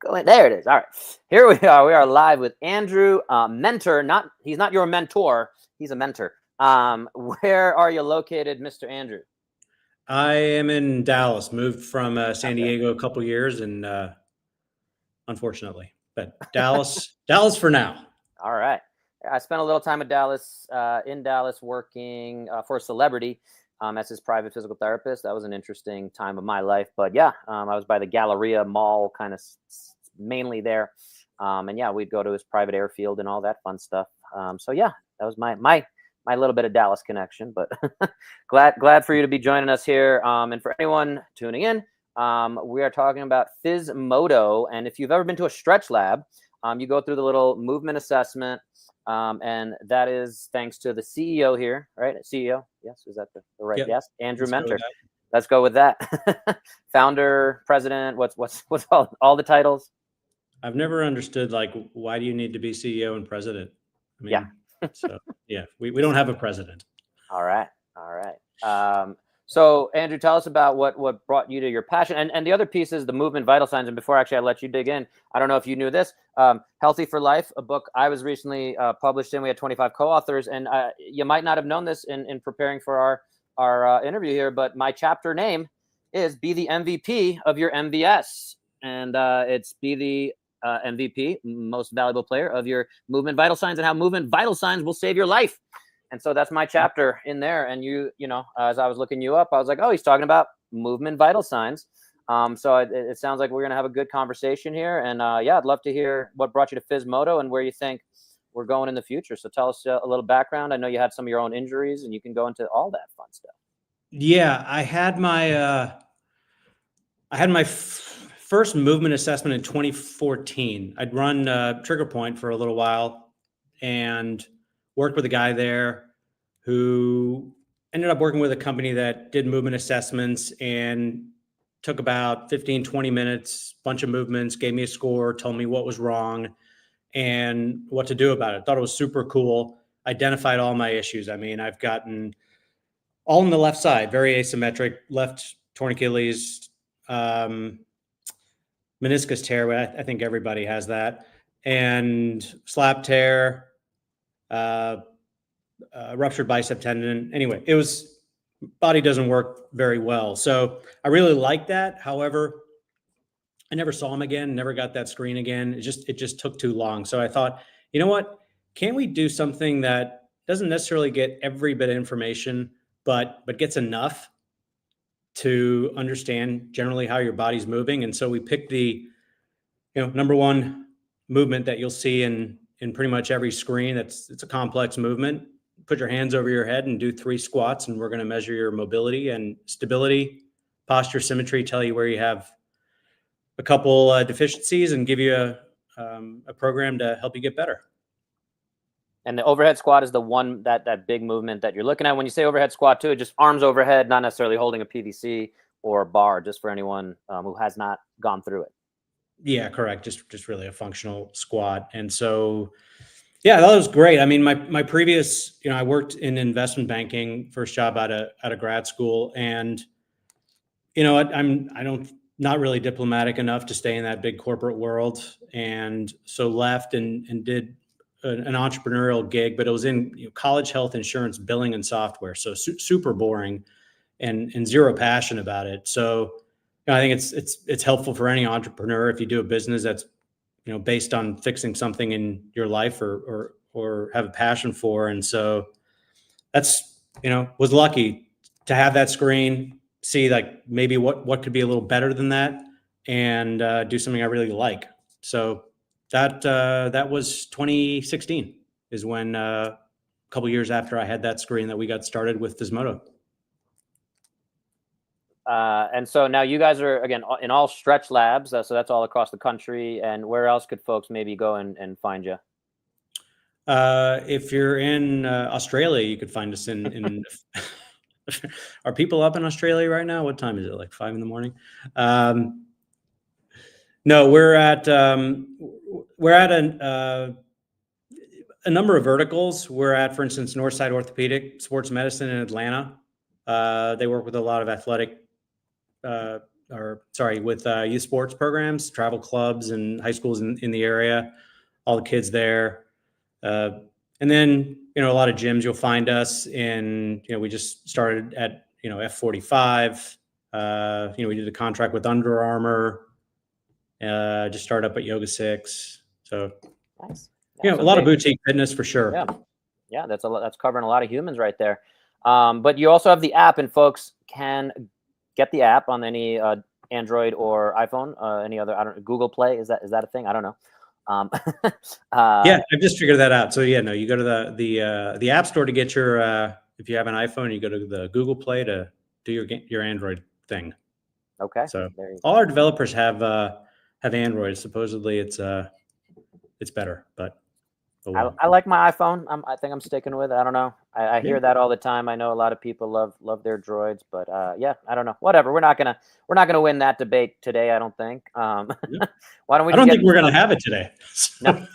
There it is. All right. Here we are. We are live with Andrew Menter. He's not your mentor. He's a mentor. Where are you located, Mr. Andrew? I am in Dallas. Moved from San Diego a couple years, and unfortunately, but Dallas for now. All right. I spent a little time in Dallas, working for a celebrity as his private physical therapist. That was an interesting time of my life. But yeah, I was by the Galleria Mall, kind of mainly there. And yeah, we'd go to his private airfield and all that fun stuff. So yeah, that was my little bit of Dallas connection. But glad for you to be joining us here. And for anyone tuning in, we are talking about Physmodo. And if you've ever been to a stretch lab, you go through the little movement assessment. And that is thanks to the CEO here, right? CEO, yes, is that the right? Yep. Yes, Andrew Menter. Let's go with that. Founder, president. What's all the titles? I've never understood, like, why do you need to be CEO and president? I mean, yeah. So yeah, we don't have a president. All right. So Andrew, tell us about what brought you to your passion, and the other piece is the movement vital signs. And before actually I let you dig in, I don't know if you knew this, Healthy for Life, a book I was recently published in. We had 25 co-authors, and you might not have known this in preparing for our interview here, but my chapter name is Be the MVP of your MVS, and it's Be the MVP, most valuable player of your movement vital signs, and how movement vital signs will save your life. And so that's my chapter in there. And you know, as I was looking you up, I was like, oh, he's talking about movement vital signs. So it sounds like we're going to have a good conversation here. And yeah, I'd love to hear what brought you to Physmodo and where you think we're going in the future. So tell us a little background. I know you had some of your own injuries, and you can go into all that fun stuff. Yeah, I had my first movement assessment in 2014. I'd run Trigger Point for a little while and worked with a guy there who ended up working with a company that did movement assessments and took about 15, 20 minutes, bunch of movements, gave me a score, told me what was wrong and what to do about it. Thought it was super cool. Identified all my issues. I mean, I've gotten all on the left side, very asymmetric, left torn Achilles, meniscus tear. I think everybody has that. And slap tear, ruptured bicep tendon. Anyway, body doesn't work very well. So I really like that. However, I never saw him again, never got that screen again. It just took too long. So I thought, you know what, can't we do something that doesn't necessarily get every bit of information, but gets enough to understand generally how your body's moving? And so we picked the, number one movement that you'll see in pretty much every screen. It's a complex movement. Put your hands over your head and do 3 squats, and we're going to measure your mobility and stability, posture, symmetry, tell you where you have a couple deficiencies, and give you a program to help you get better. And the overhead squat is the one that big movement that you're looking at. When you say overhead squat too, just arms overhead, not necessarily holding a PVC or a bar, just for anyone who has not gone through it. Yeah, correct. Just really a functional squat. And so, yeah, that was great. I mean, my previous, I worked in investment banking, first job out of grad school, and I'm not really diplomatic enough to stay in that big corporate world, and so left and did an entrepreneurial gig, but it was in college health insurance billing and software, so super boring and zero passion about it. So I think it's helpful for any entrepreneur if you do a business that's based on fixing something in your life or have a passion for. And so that's, was lucky to have that screen, see like maybe what could be a little better than that, and do something I really like. So that was 2016 is when a couple years after I had that screen that we got started with Physmodo. And so now you guys are, again, in all stretch labs. So that's all across the country. And where else could folks maybe go and find you? If you're in Australia, you could find us in are people up in Australia right now? What time is it? Like 5 a.m? No, we're at a number of verticals. We're at, for instance, Northside Orthopedic Sports Medicine in Atlanta. They work with a lot of athletic youth sports programs, travel clubs, and high schools in the area. All the kids there, and then a lot of gyms. You'll find us in. We just started at F45. We did a contract with Under Armour. Just started up at Yoga 6. So nice. a lot of boutique fitness for sure. Yeah, that's covering a lot of humans right there. But you also have the app, and folks can get the app on any Android or iPhone. Any other, Google Play, is that a thing? I don't know. Yeah, I've just figured that out. So you go to the App Store to get your if you have an iPhone, you go to the Google Play to do your Android thing. Okay. So all our developers have Android. Supposedly it's better, but I like my iPhone. I think I'm sticking with it. I don't know. I hear that all the time. I know a lot of people love their Droids, but yeah, I don't know. Whatever. We're not gonna win that debate today. I don't think. Why don't we? I don't think we're gonna have it today. No.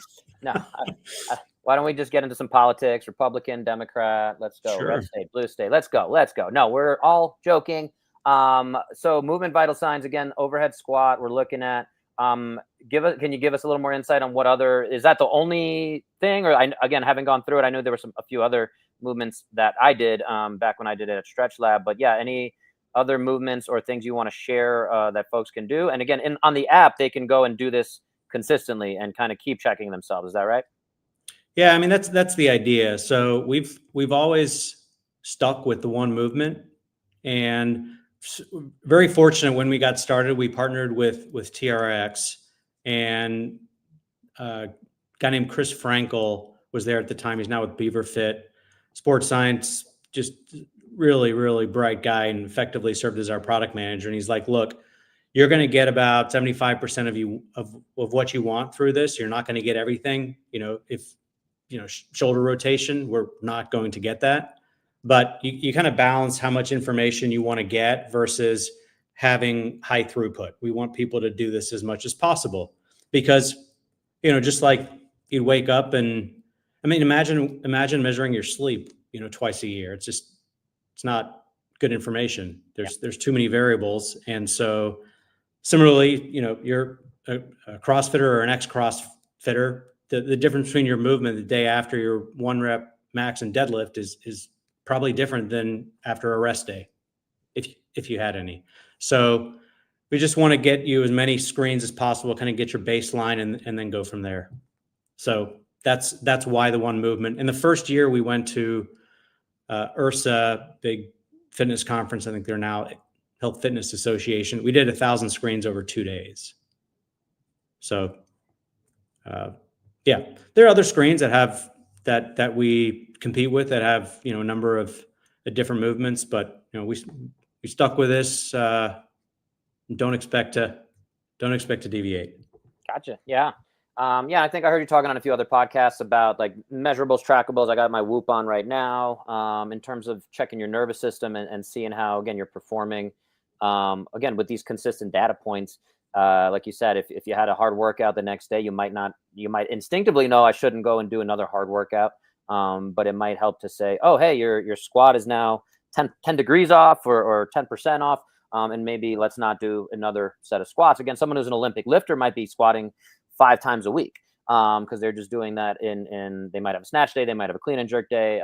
Why don't we just get into some politics? Republican, Democrat. Let's go. Sure. Red state, blue state. Let's go. No, we're all joking. So movement vital signs again. Overhead squat. We're looking at. Can you give us a little more insight on what other, is that the only thing, or again, having gone through it, I knew there were a few other movements that I did back when I did it at Stretch Lab, but yeah, any other movements or things you want to share that folks can do? And again, on the app, they can go and do this consistently and kind of keep checking themselves. Is that right? Yeah, I mean that's the idea. So we've always stuck with the one movement, and very fortunate when we got started. We partnered with TRX, and a guy named Chris Frankel was there at the time. He's now with Beaver Fit Sports Science. Just really, really bright guy, and effectively served as our product manager. And he's like, "Look, you're going to get about 75% of what you want through this. You're not going to get everything. If shoulder rotation, we're not going to get that." But you kind of balance how much information you want to get versus having high throughput. We want people to do this as much as possible because, just like you wake up and, I mean, imagine measuring your sleep, twice a year. It's not good information. There's too many variables. And so similarly, you're a CrossFitter or an ex-CrossFitter, the difference between your movement the day after your 1 rep max and deadlift is probably different than after a rest day, if you had any. So we just want to get you as many screens as possible, kind of get your baseline and then go from there. So that's why the one movement. In the first year, we went to IRSA, big fitness conference. I think they're now Health Fitness Association. We did 1,000 screens over 2 days. So yeah, there are other screens that we compete with that have a number of different movements, but we stuck with this. Don't expect to deviate. Gotcha. Yeah. I think I heard you talking on a few other podcasts about like measurables, trackables. I got my Whoop on right now in terms of checking your nervous system and seeing how, again, you're performing again with these consistent data points. Like you said, if you had a hard workout the next day, you might instinctively know I shouldn't go and do another hard workout. But it might help to say, oh, hey, your squat is now 10 degrees off or 10% off. And maybe let's not do another set of squats. Again, someone who's an Olympic lifter might be squatting 5 times a week because they're just doing that in they might have a snatch day, they might have a clean and jerk day.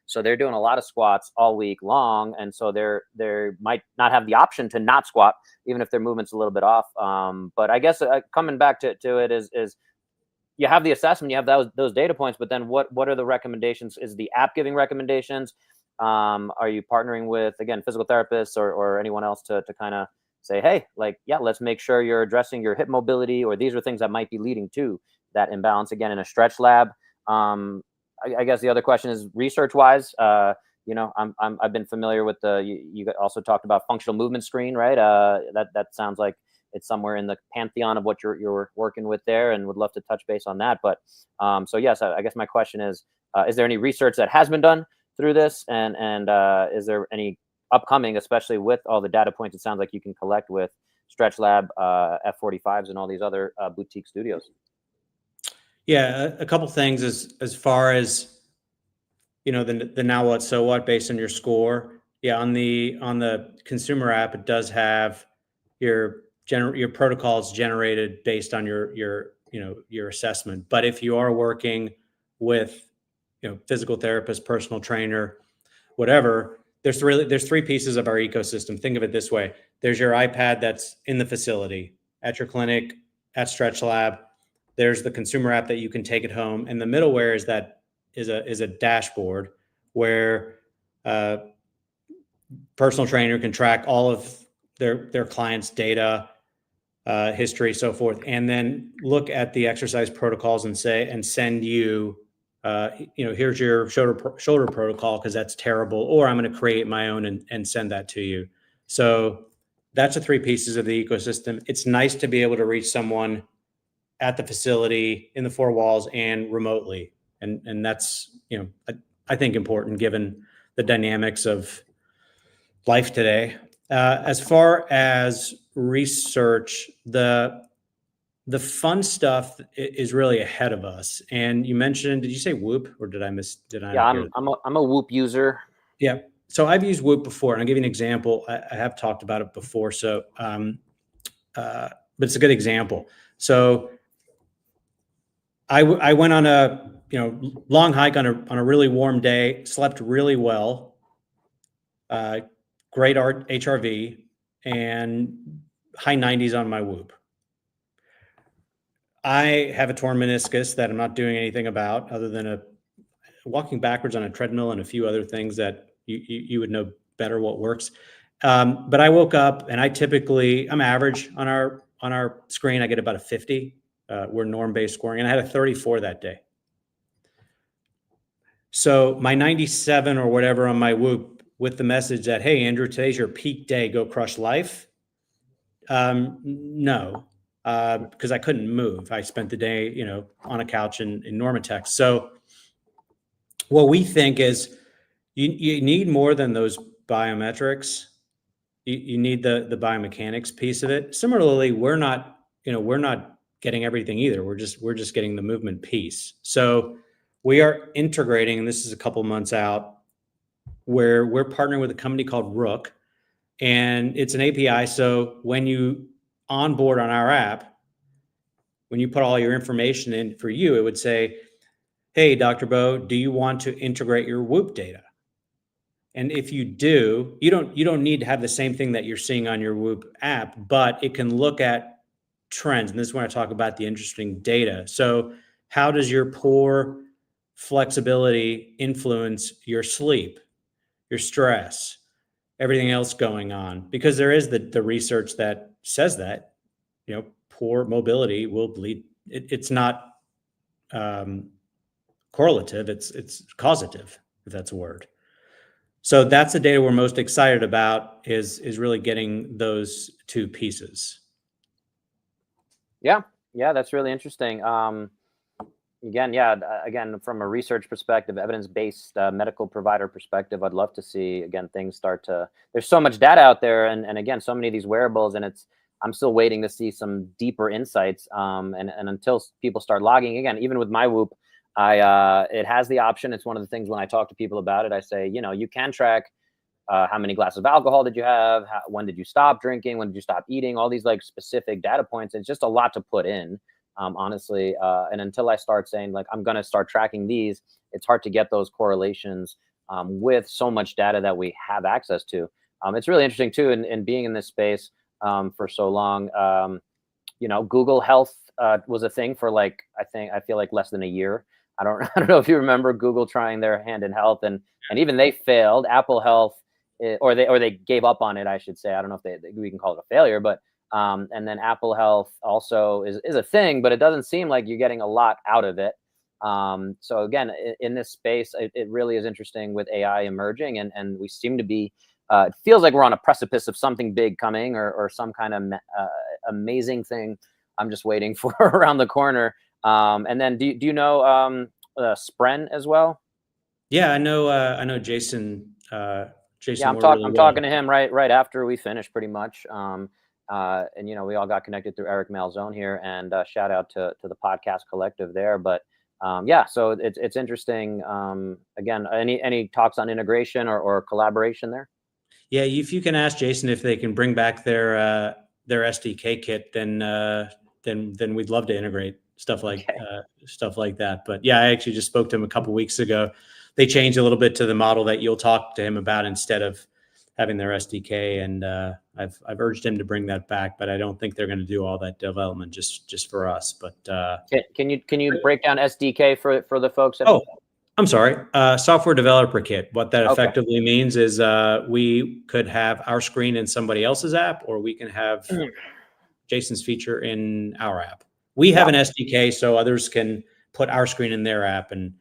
So they're doing a lot of squats all week long. And so they might not have the option to not squat, even if their movement's a little bit off. But I guess coming back to it is you have the assessment, you have those data points, but then what are the recommendations? Is the app giving recommendations? Are you partnering with, again, physical therapists or anyone else to kind of say, hey, like, yeah, let's make sure you're addressing your hip mobility, or these are things that might be leading to that imbalance, again, in a Stretch Lab? I guess the other question is research wise, I've been familiar with you also talked about functional movement screen, right? That sounds like it's somewhere in the pantheon of what you're working with there, and would love to touch base on that. But so yes, I guess my question is there any research that has been done through this, and is there any upcoming, especially with all the data points it sounds like you can collect with Stretch Lab, F45s, and all these other boutique studios? Yeah, a couple things as far as the now what so what based on your score. Yeah, on the consumer app, it does have your protocol is generated based on your assessment. But if you are working with, physical therapist, personal trainer, whatever, there's three pieces of our ecosystem. Think of it this way. There's your iPad that's in the facility, at your clinic, at Stretch Lab. There's the consumer app that you can take it home. And the middleware is a dashboard where personal trainer can track all of their clients' data, history, so forth, and then look at the exercise protocols and send you, here's your shoulder protocol because that's terrible, or I'm going to create my own and send that to you. So that's the three pieces of the ecosystem. It's nice to be able to reach someone at the facility, in the four walls, and remotely, and that's I think important given the dynamics of life today. As far as research, the fun stuff is really ahead of us. And you mentioned, did you say Whoop, or did I Yeah, I'm a Whoop user. Yeah. So I've used Whoop before, and I'll give you an example. I have talked about it before. So, but it's a good example. So I went on a long hike on a really warm day, slept really well, great HRV, and high 90s on my Whoop. I have a torn meniscus that I'm not doing anything about other than walking backwards on a treadmill and a few other things that you would know better what works. But I woke up, and I'm average on our screen. I get about a 50. We're norm-based scoring, and I had a 34 that day. So my 97 or whatever on my Whoop with the message that, hey, Andrew, today's your peak day, go crush life. No, because I couldn't move. I spent the day, on a couch in Normatex. So what we think is you need more than those biometrics. You need the biomechanics piece of it. Similarly, we're not getting everything either. We're just getting the movement piece. So we are integrating, and this is a couple months out, where we're partnering with a company called Rook, and it's an API. So when you onboard on our app, when you put all your information in for you, it would say, hey, Dr. Bo, do you want to integrate your Whoop data? And if you do, you don't need to have the same thing that you're seeing on your Whoop app, but it can look at trends. And this is when I talk about the interesting data. So how does your poor flexibility influence your sleep, your stress, everything else going on? Because there is the research that says that, poor mobility will bleed. It's not correlative. It's causative, if that's a word. So that's the data we're most excited about is really getting those two pieces. Yeah, that's really interesting. Again, from a research perspective, evidence-based medical provider perspective, I'd love to see, again, things there's so much data out there, and again, so many of these wearables, and I'm still waiting to see some deeper insights. And until people start logging, again, even with my Whoop, it has the option. It's one of the things when I talk to people about it, I say, you can track how many glasses of alcohol did you have? When did you stop drinking? When did you stop eating? All these like specific data points. It's just a lot to put in, honestly. And until I start saying like, I'm going to start tracking these, it's hard to get those correlations with so much data that we have access to. It's really interesting too, in being in this space for so long. Google Health was a thing for I feel like less than a year. I don't know if you remember Google trying their hand in health, and even they failed. Apple Health, or they gave up on it, I should say. I don't know if we can call it a failure, but and then Apple Health also is a thing, but it doesn't seem like you're getting a lot out of it. So again, in this space, it really is interesting with AI emerging, and we seem to be. It feels like we're on a precipice of something big coming, or some kind of amazing thing. I'm just waiting for around the corner. And then do you know Spren as well? Yeah, I know Jason. Jason, yeah, I'm talking to him right after we finish, pretty much. And we all got connected through Eric Malzone here, and shout out to the podcast collective there. But so it's interesting. Again, any talks on integration or collaboration there? Yeah, if you can ask Jason if they can bring back their their SDK kit, then we'd love to integrate stuff like that. But yeah, I actually just spoke to him a couple weeks ago. They changed a little bit to the model that you'll talk to him about instead of having their SDK, and I've urged him to bring that back, but I don't think they're going to do all that development just for us. But can you break down SDK for the folks? I'm sorry, software developer kit. What that effectively means is we could have our screen in somebody else's app, or we can have Jason's feature in our app. We have an SDK, so others can put our screen in their app, and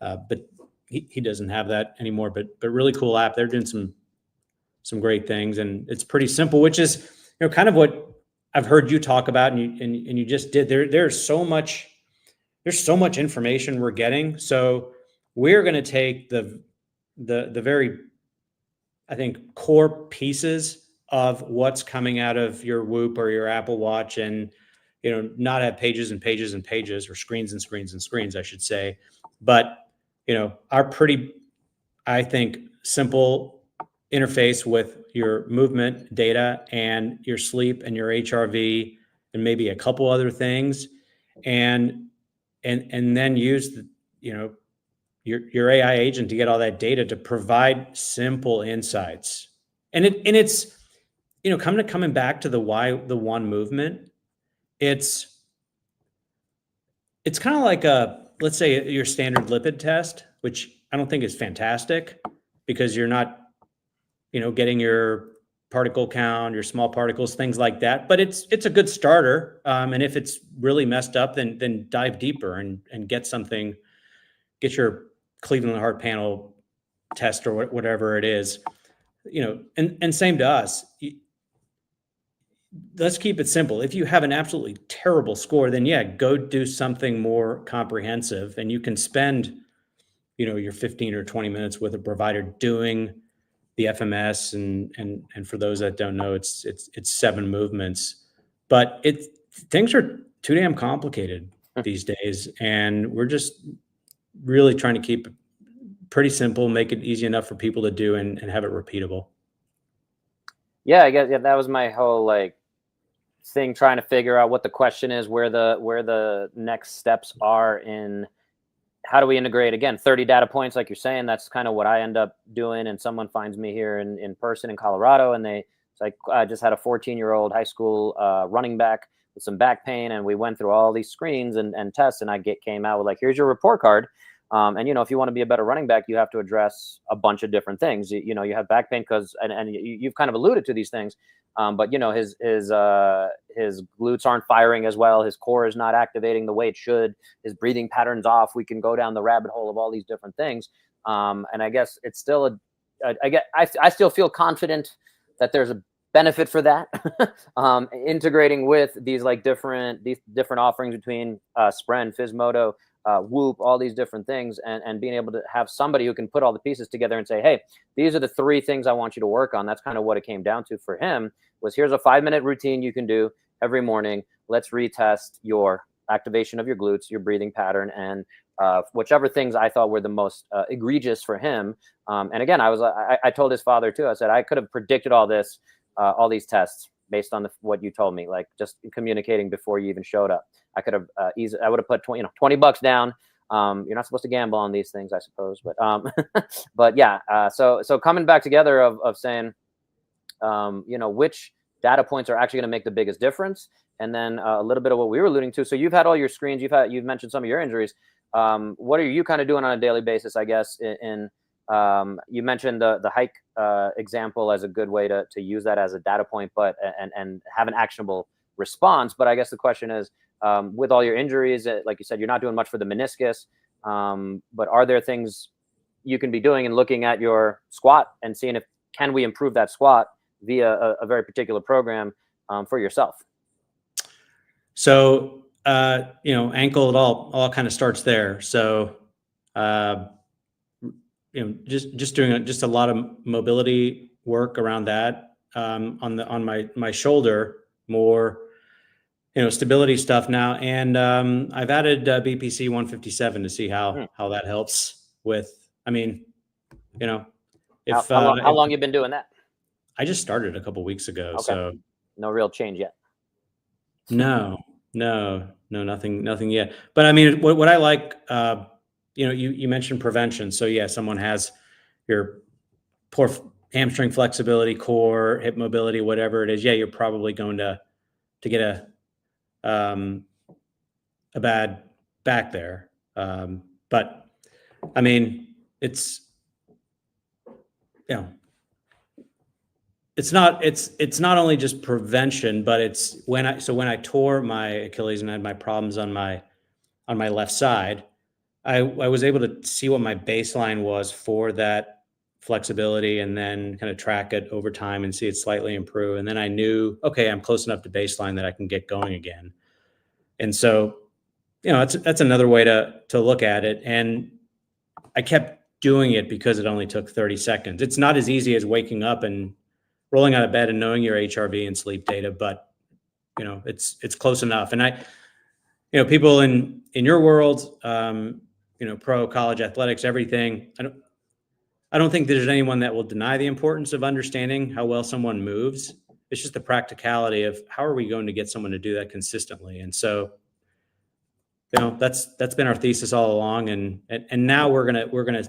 but he doesn't have that anymore. But really cool app. They're doing some great things, and it's pretty simple, which is kind of what I've heard you talk about, and you just did. There's so much information we're getting, so we're going to take the very, I think, core pieces of what's coming out of your Whoop or your Apple Watch, and not have pages and pages and pages, or screens and screens and screens, I should say, but our pretty, I think, simple interface with your movement data and your sleep and your HRV and maybe a couple other things, and then use your AI agent to get all that data to provide simple insights. And it's coming back to the one movement. It's kind of like let's say your standard lipid test, which I don't think is fantastic because you're not getting your particle count, your small particles, things like that. But it's a good starter. And if it's really messed up, then dive deeper and get your Cleveland Heart Panel test or whatever it is. And same to us. Let's keep it simple. If you have an absolutely terrible score, then go do something more comprehensive, and you can spend, your 15 or 20 minutes with a provider doing the FMS. And for those that don't know, it's 7 movements, but things are too damn complicated these days. And we're just really trying to keep it pretty simple, make it easy enough for people to do and have it repeatable. Yeah, I guess that was my whole thing, trying to figure out what the question is, where the next steps are in how do we integrate, again, 30 data points, like you're saying. That's kind of what I end up doing. And someone finds me here in person in Colorado, and it's like, I just had a 14-year-old high school running back with some back pain, and we went through all these screens and tests, and came out with here's your report card. And if you want to be a better running back, you have to address a bunch of different things. You have back pain because, and you've kind of alluded to these things, but his glutes aren't firing as well. His core is not activating the way it should. His breathing pattern's off. We can go down the rabbit hole of all these different things. And I guess it's still I still feel confident that there's a benefit for that, integrating with these different offerings between Spren, Physmodo, Whoop, all these different things, and being able to have somebody who can put all the pieces together and say, hey, these are the 3 things I want you to work on. That's kind of what it came down to for him, was here's a 5-minute routine you can do every morning. Let's retest your activation of your glutes, your breathing pattern, and whichever things I thought were the most egregious for him. And again, I told his father too, I said, I could have predicted all this, all these tests based on what you told me, just communicating before you even showed up. I could have I would have put $20 down. You're not supposed to gamble on these things, I suppose, but but yeah. So coming back together of saying, which data points are actually going to make the biggest difference, and then a little bit of what we were alluding to. So you've had all your screens, you've mentioned some of your injuries. What are you kind of doing on a daily basis, I guess? You mentioned the hike example as a good way to use that as a data point, but and have an actionable response. But I guess the question is, with all your injuries, like you said, you're not doing much for the meniscus, but are there things you can be doing and looking at your squat and seeing can we improve that squat via a very particular program for yourself? So ankle, it all kind of starts there. So just doing just a lot of mobility work around that. On my shoulder, more stability stuff now, and I've added BPC 157 to see how that helps with. I mean, how long you been doing that? I just started a couple weeks ago, okay. so No real change yet. No, nothing yet. But I mean, what I like, you mentioned prevention. So yeah, someone has your poor hamstring flexibility, core, hip mobility, whatever it is. Yeah, you're probably going to get a bad back there. But I mean, it's, you know, it's not only just prevention, but it's when I tore my Achilles and had my problems on my left side, I was able to see what my baseline was for that flexibility and then kind of track it over time and see it slightly improve. And then I knew, okay, I'm close enough to baseline that I can get going again. And so, that's another way to look at it. And I kept doing it because it only took 30 seconds. It's not as easy as waking up and rolling out of bed and knowing your HRV and sleep data, but it's close enough. And people in your world, pro college athletics, everything. I don't think there's anyone that will deny the importance of understanding how well someone moves. It's just the practicality of how are we going to get someone to do that consistently. And so, that's been our thesis all along. And now we're gonna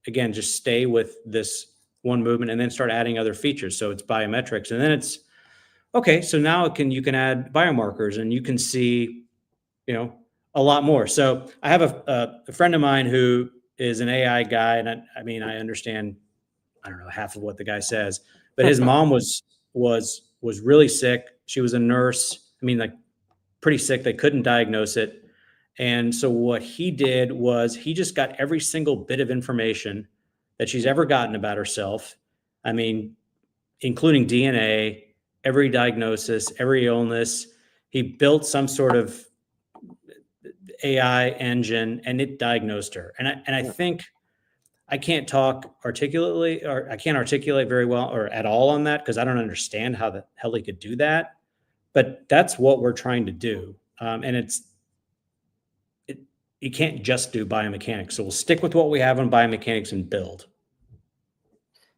again just stay with this one movement and then start adding other features. So it's biometrics, and then it's okay. So now you can add biomarkers, and you can see, a lot more. So I have a friend of mine who is an AI guy, and I understand, I don't know, half of what the guy says, but his mom was really sick. She was a nurse. Like pretty sick. They couldn't diagnose it. And so what he did was he just got every single bit of information that she's ever gotten about herself. Including DNA, every diagnosis, every illness. He built some sort of AI engine, and it diagnosed her. And I think I can't articulate very well or at all on that because I don't understand how the hell he could do that. But that's what we're trying to do. And you can't just do biomechanics. So we'll stick with what we have on biomechanics and build.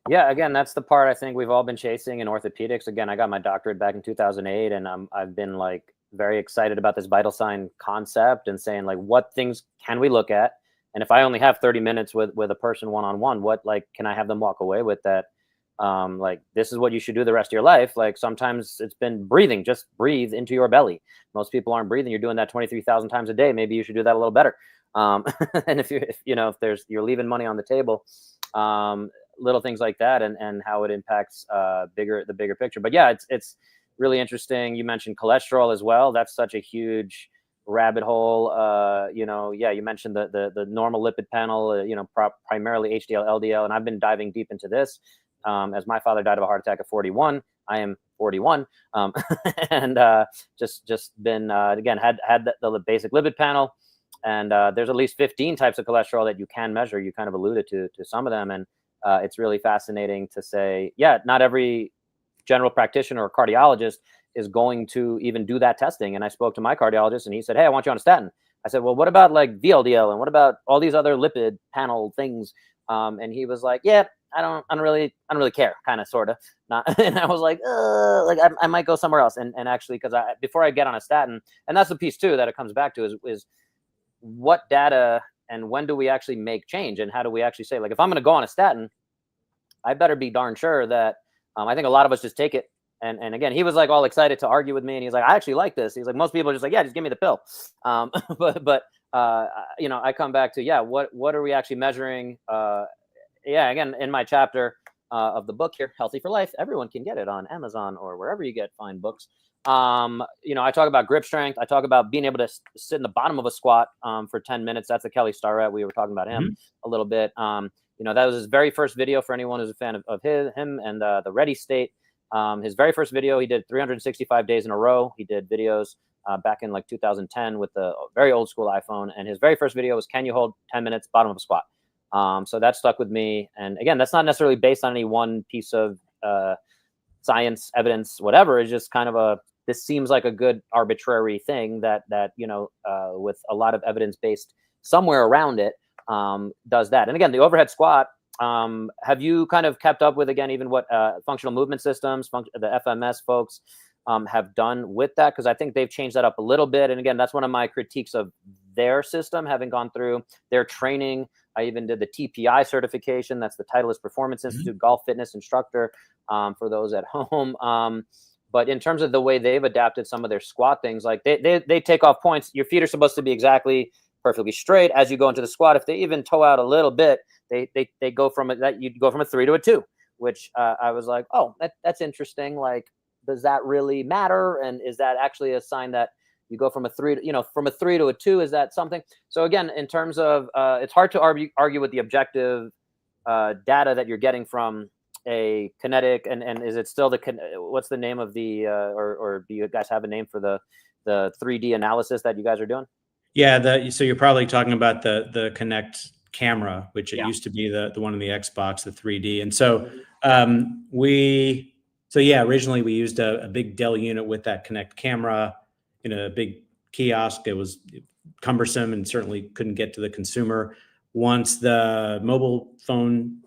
Yeah, again, that's the part I think we've all been chasing in orthopedics. Again, I got my doctorate back in 2008, and I've been like very excited about this vital sign concept and saying like, what things can we look at? And if I only have 30 minutes with a person one-on-one, what can I have them walk away with that? This is what you should do the rest of your life. Like sometimes it's been breathing, just breathe into your belly. Most people aren't breathing. You're doing that 23,000 times a day. Maybe you should do that a little better. And if you're leaving money on the table, little things like that, and how it impacts the bigger picture. But yeah, it's really interesting. You mentioned cholesterol as well. That's such a huge rabbit hole. You mentioned the normal lipid panel, primarily HDL, LDL, and I've been diving deep into this. As my father died of a heart attack at 41, I am 41, and just been again had the basic lipid panel, and there's at least 15 types of cholesterol that you can measure. You kind of alluded to some of them, and it's really fascinating to say, yeah, not every general practitioner or cardiologist is going to even do that testing. And I spoke to my cardiologist, and he said, "Hey, I want you on a statin." I said, "Well, what about like VLDL, and what about all these other lipid panel things?" And he was like, "Yeah, I don't really care," kind of, sort of. Not, and I was like, I might go somewhere else. And actually, because before I get on a statin, and that's the piece too that it comes back to is what data and when do we actually make change, and how do we actually say, like, if I'm going to go on a statin, I better be darn sure that I think a lot of us just take it. And again, he was like all excited to argue with me, and he's like, "I actually like this." He's like, most people are just like, "Yeah, just give me the pill." But I come back to, yeah, what are we actually measuring? Again, in my chapter of the book here, Healthy for Life, everyone can get it on Amazon or wherever you get fine books. I talk about grip strength. I talk about being able to sit in the bottom of a squat for 10 minutes. That's a Kelly Starrett. We were talking about him a little bit. That was his very first video for anyone who's a fan of him and the Ready State. His very first video, he did 365 days in a row. He did videos back in like 2010 with the very old school iPhone. And his very first video was, can you hold 10 minutes bottom of a squat? So that stuck with me. And again, that's not necessarily based on any one piece of science, evidence, whatever. It's just kind of this seems like a good arbitrary thing that with a lot of evidence based somewhere around it does that. And again, the overhead squat, have you kind of kept up with, again, even what functional movement systems, the FMS folks, have done with that, because I think they've changed that up a little bit. And again, that's one of my critiques of their system, having gone through their training. I even did the TPI certification. That's the Titleist Performance Institute golf fitness instructor, for those at home. But in terms of the way they've adapted some of their squat things, like they take off points. Your feet are supposed to be exactly perfectly straight as you go into the squat. If they even toe out a little bit, they go from you go from a 3 to a 2, which I was like, oh, that's interesting. Like, does that really matter? And is that actually a sign that you go from a 3 to, from a 3 to a 2? Is that something? So again, in terms of, it's hard to argue with the objective data that you're getting from a kinetic, and is it still what's the name of the, or do you guys have a name for the 3D analysis that you guys are doing? Yeah, so you're probably talking about the Kinect camera, which it used to be the one in the Xbox, the 3D. And so originally we used a big Dell unit with that Kinect camera in a big kiosk. It was cumbersome and certainly couldn't get to the consumer. Once the mobile phone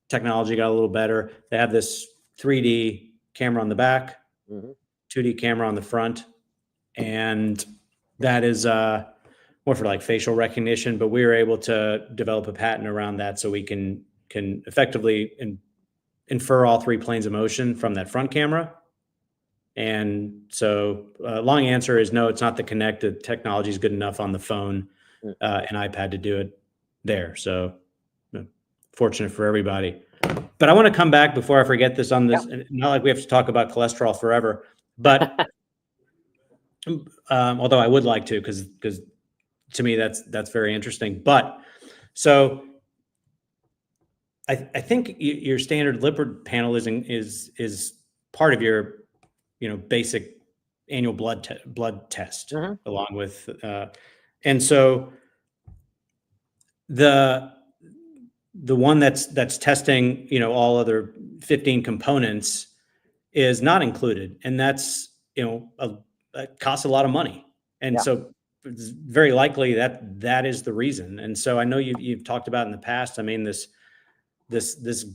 technology got a little better, they have this 3D camera on the back, 2D camera on the front, and that is more for like facial recognition. But we were able to develop a patent around that, so we can effectively infer all 3 planes of motion from that front camera. And so long answer is no, it's not the Kinect. The technology is good enough on the phone and iPad to do it there. So fortunate for everybody. But I want to come back before I forget this on this. Yeah. Not like we have to talk about cholesterol forever, but although I would like to, because to me that's very interesting. But so I think your standard lipid panel is part of your basic annual blood test, along with and so the one that's testing all other 15 components is not included, and that's it costs a lot of money, and so it's very likely that is the reason. And so I know you've talked about in the past, I mean, this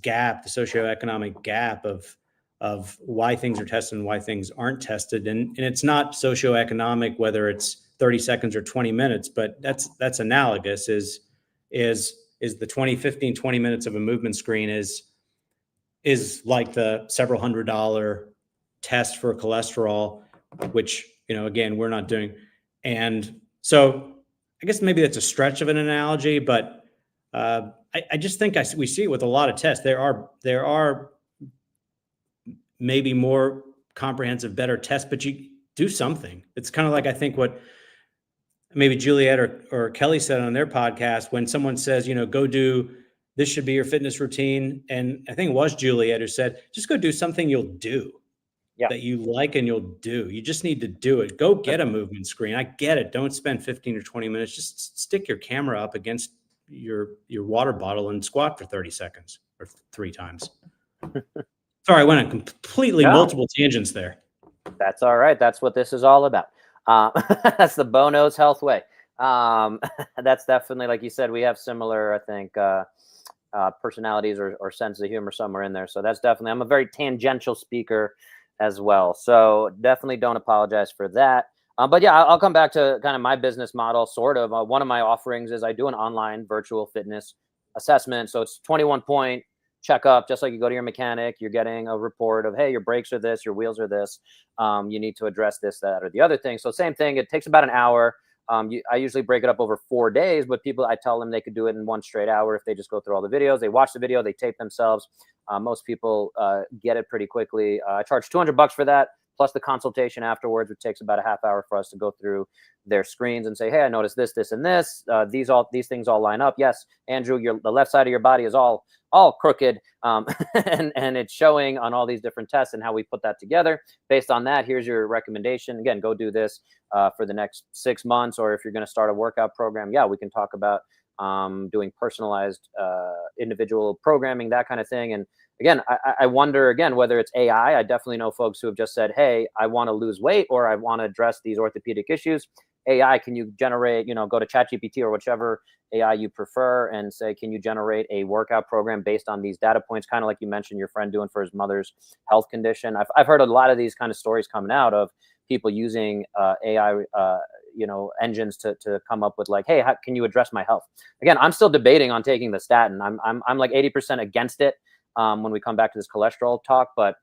gap, the socioeconomic gap of why things are tested and why things aren't tested, and it's not socioeconomic whether it's 30 seconds or 20 minutes, but that's analogous. Is the 20 minutes of a movement screen is like the several $100 test for cholesterol, which again we're not doing. And so I guess maybe that's a stretch of an analogy, but I just think we see it with a lot of tests. There are maybe more comprehensive, better tests, but you do something. It's kind of like, I think what maybe Juliet or Kelly said on their podcast, when someone says, go do, this should be your fitness routine. And I think it was Juliet who said, just go do something you'll do that you like and you'll do. You just need to do it. Go get a movement screen. I get it. Don't spend 15 or 20 minutes. Just stick your camera up against your water bottle and squat for 30 seconds or 3 times. Sorry, I went on completely multiple tangents there. That's all right. That's what this is all about. That's the Bono's Health way. That's definitely, like you said, we have similar, I think, personalities or sense of humor somewhere in there. So that's definitely, I'm a very tangential speaker as well. So definitely don't apologize for that. But yeah, I'll come back to kind of my business model, sort of. One of my offerings is I do an online virtual fitness assessment. So it's 21-point checkup, just like you go to your mechanic. You're getting a report of, hey, your brakes are this, your wheels are this. You need to address this, that, or the other thing. So same thing. It takes about an hour. I usually break it up over 4 days, but I tell them they could do it in 1 straight hour if they just go through all the videos. They watch the video, they tape themselves. Most people get it pretty quickly. I charge $200 for that, plus the consultation afterwards, which takes about a half hour for us to go through their screens and say, hey, I noticed this, this, and this. These things all line up. Yes, Andrew, the left side of your body is all crooked, and it's showing on all these different tests and how we put that together. Based on that, here's your recommendation. Again, go do this for the next 6 months, or if you're going to start a workout program, we can talk about doing personalized individual programming, that kind of thing. And again, I wonder, again, whether it's AI. I definitely know folks who have just said, hey, I want to lose weight or I want to address these orthopedic issues. AI, can you generate, go to ChatGPT or whichever AI you prefer and say, can you generate a workout program based on these data points? Kind of like you mentioned your friend doing for his mother's health condition. I've heard a lot of these kind of stories coming out of people using AI, engines to come up with like, hey, how can you address my health? Again, I'm still debating on taking the statin. I'm like 80% against it when we come back to this cholesterol talk, but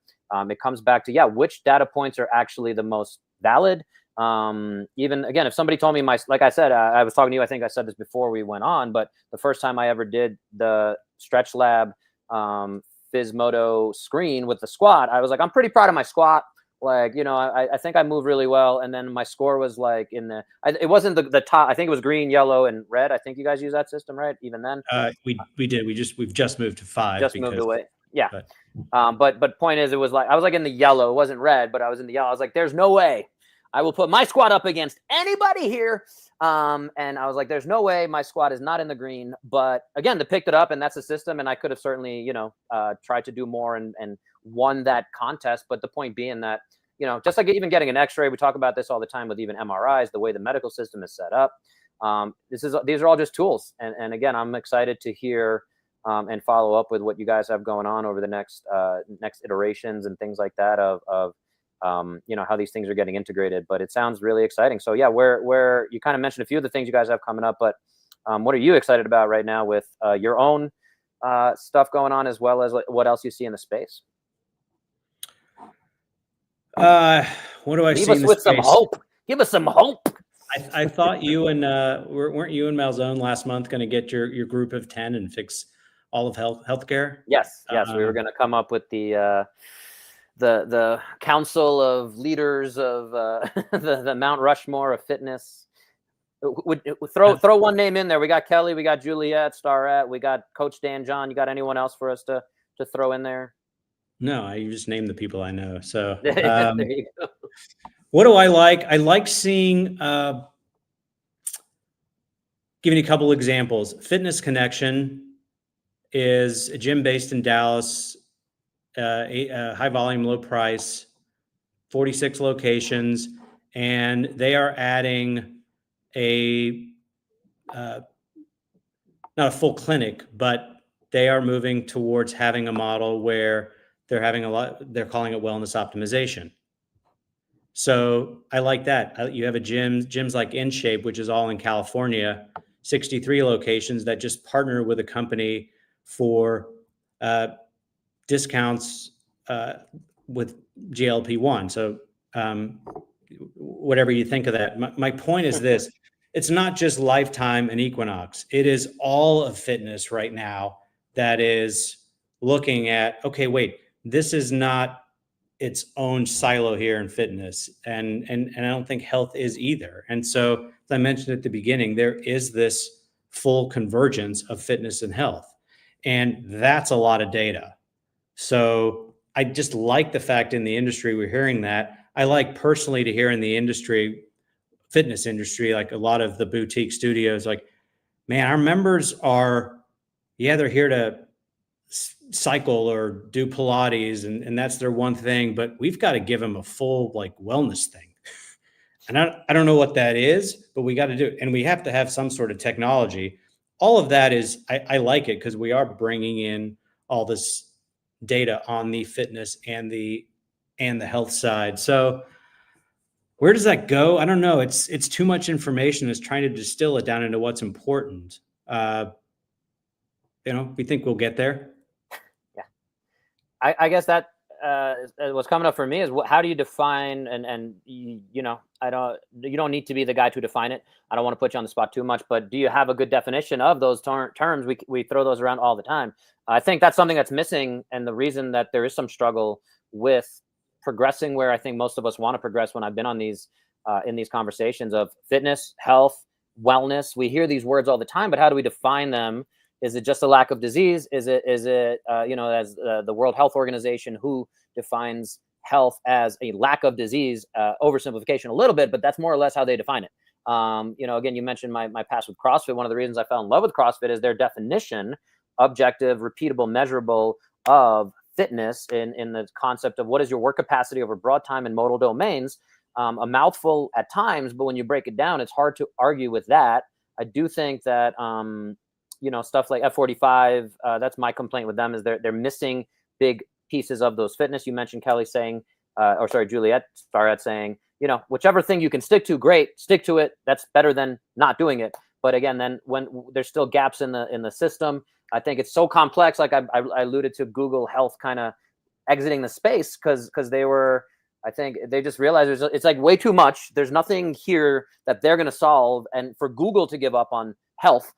it comes back to, which data points are actually the most valid. Even again, if somebody told me like I said, I was talking to you, I think I said this before we went on, but the first time I ever did the Stretch Lab Physmodo screen with the squat, I was like, I'm pretty proud of my squat. Like, I think I move really well. And then my score was like it wasn't the top. I think it was green, yellow, and red. I think you guys use that system, right? Even then, we did. We've just moved to 5. Just moved away. Yeah. But but point is, it was like I was like in the yellow. It wasn't red, but I was in the yellow. I was like, there's no way I will put my squat up against anybody here. And I was like, there's no way my squat is not in the green. But again, they picked it up, and that's the system. And I could have certainly, tried to do more and won that contest. But the point being that, just like even getting an X-ray, we talk about this all the time with even MRIs, the way the medical system is set up. These are all just tools. And again, I'm excited to hear and follow up with what you guys have going on over the next iterations and things like that of how these things are getting integrated. But it sounds really exciting. So yeah, where you kind of mentioned a few of the things you guys have coming up, but what are you excited about right now with your own stuff going on, as well as what else you see in the space? What do I see in the space? Some hope. Give us some hope. I thought you and weren't you and Malzone last month going to get your group of 10 and fix all of healthcare? Yes, we were going to come up with the council of leaders of the Mount Rushmore of fitness. Throw one name in there. We got Kelly, we got Juliet, Starrett, we got Coach Dan John. You got anyone else for us to throw in there? No, you just named the people I know. So there you go. What do I like? I like seeing, giving you a couple examples. Fitness Connection is a gym based in Dallas, a high volume, low price, 46 locations, and they are adding not a full clinic, but they are moving towards having a model where they're calling it wellness optimization. So I like that. You have gyms like InShape, which is all in California, 63 locations that just partner with a company for discounts with GLP-1. So whatever you think of that. My point is this: it's not just Lifetime and Equinox. It is all of fitness right now that is looking at, okay, wait, this is not its own silo here in fitness. And I don't think health is either. And so, as I mentioned at the beginning, there is this full convergence of fitness and health. And that's a lot of data. So I just like the fact in the industry we're hearing that. I like personally to hear in the industry, fitness industry, like a lot of the boutique studios, like, man, our members are, they're here to cycle or do Pilates and that's their one thing, but we've got to give them a full like wellness thing. And I don't know what that is, but we got to do it. And we have to have some sort of technology. All of that is, I like it because we are bringing in all this data on the fitness and the health side. So where does that go? I don't know. It's too much information. It's trying to distill it down into what's important. We think we'll get there. Yeah. I guess that what's coming up for me is how do you define and you don't need to be the guy to define it. I don't want to put you on the spot too much, but do you have a good definition of those terms? We throw those around all the time. I think that's something that's missing, and the reason that there is some struggle with progressing where I think most of us want to progress when I've been on these in these conversations of fitness, health, wellness. We hear these words all the time, but how do we define them? Is it just a lack of disease? Is it as the World Health Organization, who defines health as a lack of disease, oversimplification a little bit, but that's more or less how they define it. Again, you mentioned my past with CrossFit. One of the reasons I fell in love with CrossFit is their definition, objective, repeatable, measurable, of fitness in the concept of what is your work capacity over broad time and modal domains. a mouthful at times, but when you break it down, it's hard to argue with that. I do think that, stuff like F45, that's my complaint with them, is they're missing big pieces of those fitness. You mentioned Kelly saying, Juliet Starrett saying, whichever thing you can stick to, great, stick to it. That's better than not doing it. But again, then when there's still gaps in the system, I think it's so complex. Like I alluded to Google Health kind of exiting the space because I think they just realized it's like way too much. There's nothing here that they're going to solve. And for Google to give up on health,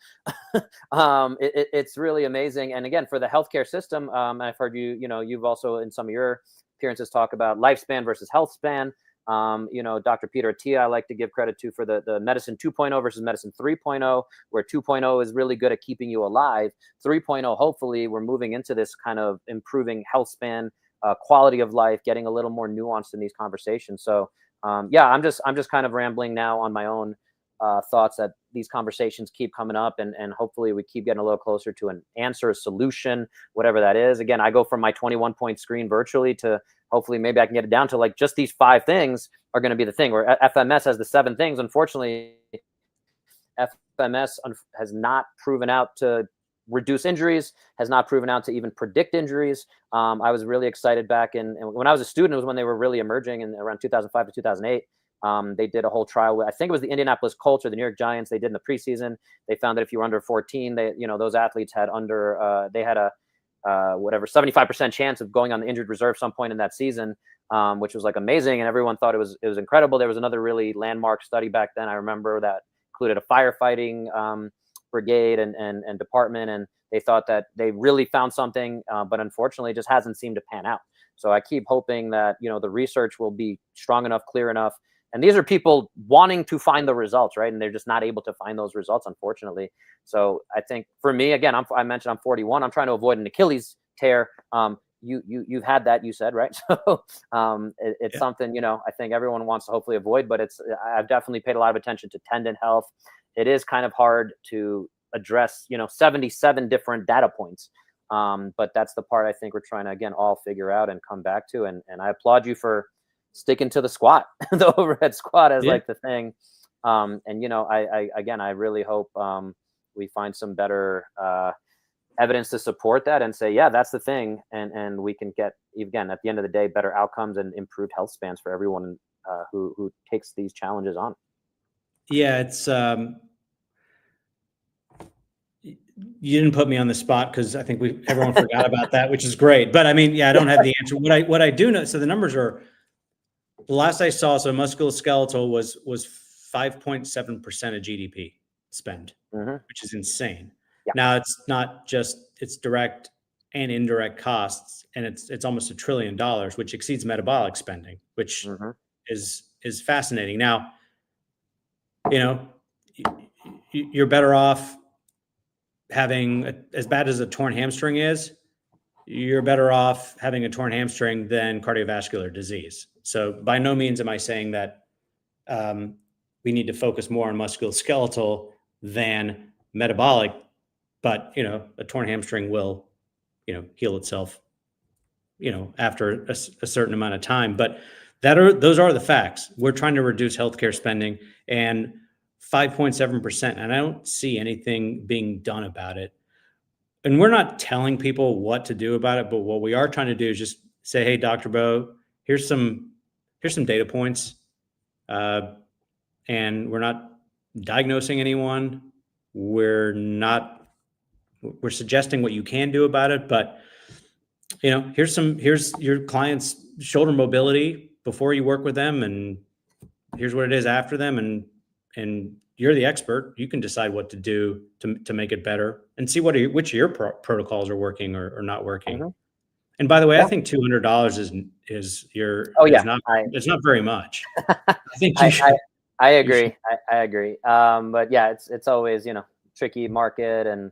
it's really amazing. And again, for the healthcare system, I've heard you've also in some of your appearances talk about lifespan versus health span. Dr. Peter Attia, I like to give credit to for the medicine 2.0 versus medicine 3.0, where 2.0 is really good at keeping you alive. 3.0, hopefully we're moving into this kind of improving health span, quality of life, getting a little more nuanced in these conversations. So I'm just kind of rambling now on my own thoughts that these conversations keep coming up, and hopefully we keep getting a little closer to an answer, a solution, whatever that is. Again, I go from my 21-point screen virtually to hopefully maybe I can get it down to like just these 5 things are going to be the thing, where FMS has the 7 things. Unfortunately, FMS has not proven out to reduce injuries, has not proven out to even predict injuries. I was really excited back when I was a student, it was when they were really emerging in around 2005 to 2008. They did a whole trial with, I think it was the Indianapolis Colts or the New York Giants. They did in the preseason. They found that if you were under 14, those athletes had they had a 75% chance of going on the injured reserve some point in that season, which was like amazing. And everyone thought it was incredible. There was another really landmark study back then, I remember, that included a firefighting brigade and department. And they thought that they really found something, but unfortunately it just hasn't seemed to pan out. So I keep hoping that, the research will be strong enough, clear enough. And these are people wanting to find the results, right? And they're just not able to find those results, unfortunately. So I think for me, again, I mentioned I'm 41. I'm trying to avoid an Achilles tear. You've had that, you said, right? So it's something, I think everyone wants to hopefully avoid, but I've definitely paid a lot of attention to tendon health. It is kind of hard to address, 77 different data points. But that's the part I think we're trying to, again, all figure out and come back to. And I applaud you for sticking to the squat, the overhead squat as like the thing. I really hope we find some better evidence to support that and say, yeah, that's the thing. And we can get, again, at the end of the day, better outcomes and improved health spans for everyone who takes these challenges on. Yeah, it's you didn't put me on the spot because I think everyone forgot about that, which is great. But I mean, yeah, I don't have the answer. What I do know, so the numbers are, the last I saw, so musculoskeletal was 5.7% of GDP spend, which is insane. Yeah. Now it's not just, it's direct and indirect costs, and it's almost $1 trillion, which exceeds metabolic spending, which is fascinating. Now, you're better off having, as bad as a torn hamstring is, you're better off having a torn hamstring than cardiovascular disease. So by no means am I saying that we need to focus more on musculoskeletal than metabolic, but a torn hamstring will heal itself after a certain amount of time. But those are the facts. We're trying to reduce healthcare spending, and 5.7%, and I don't see anything being done about it. And we're not telling people what to do about it, but what we are trying to do is just say, hey, Dr. Bo, here's some data points. And we're not diagnosing anyone. We're suggesting what you can do about it, but here's your client's shoulder mobility before you work with them, and here's what it is after them, and you're the expert. You can decide what to do to make it better, and see which of your protocols are working or not working. And by the way, I think $200 is it's not very much. I think I agree. I agree. But yeah, it's always, tricky market and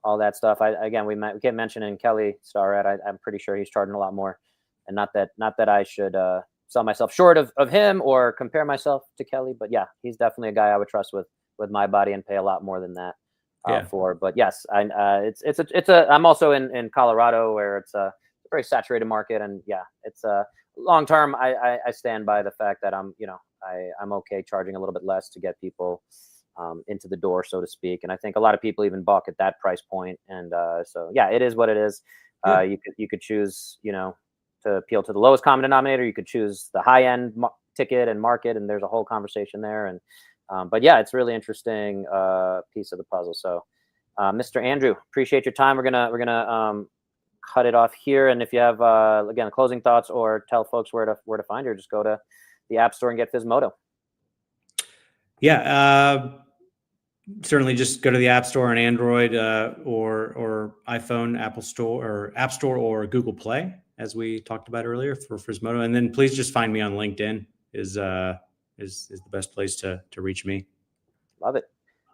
all that stuff. We kept mentioning Kelly Starrett. I'm pretty sure he's charging a lot more, and not that I should sell myself short of him or compare myself to Kelly, but yeah, he's definitely a guy I would trust with my body and pay a lot more than that for. But yes, I'm also in Colorado, where it's a very saturated market, and yeah, long term, I stand by the fact that I'm okay charging a little bit less to get people into the door, so to speak. And I think a lot of people even balk at that price point. And so, yeah, it is what it is. Yeah. You could choose, to appeal to the lowest common denominator. You could choose the high end ticket and market, and there's a whole conversation there. And but yeah, it's really interesting piece of the puzzle. So, Mr. Andrew, appreciate your time. We're gonna cut it off here. And if you have again closing thoughts or tell folks where to find you, just go to the App Store and get Physmodo. Yeah, certainly just go to the App Store on Android or iPhone, Apple Store or App Store or Google Play, as we talked about earlier for Physmodo. And then please just find me on LinkedIn is the best place to reach me. Love it.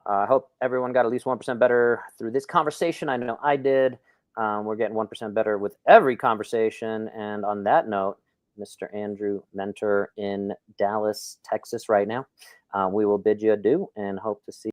I hope everyone got at least 1% better through this conversation. I know I did. We're getting 1% better with every conversation. And on that note, Mr. Andrew Menter in Dallas, Texas right now, we will bid you adieu and hope to see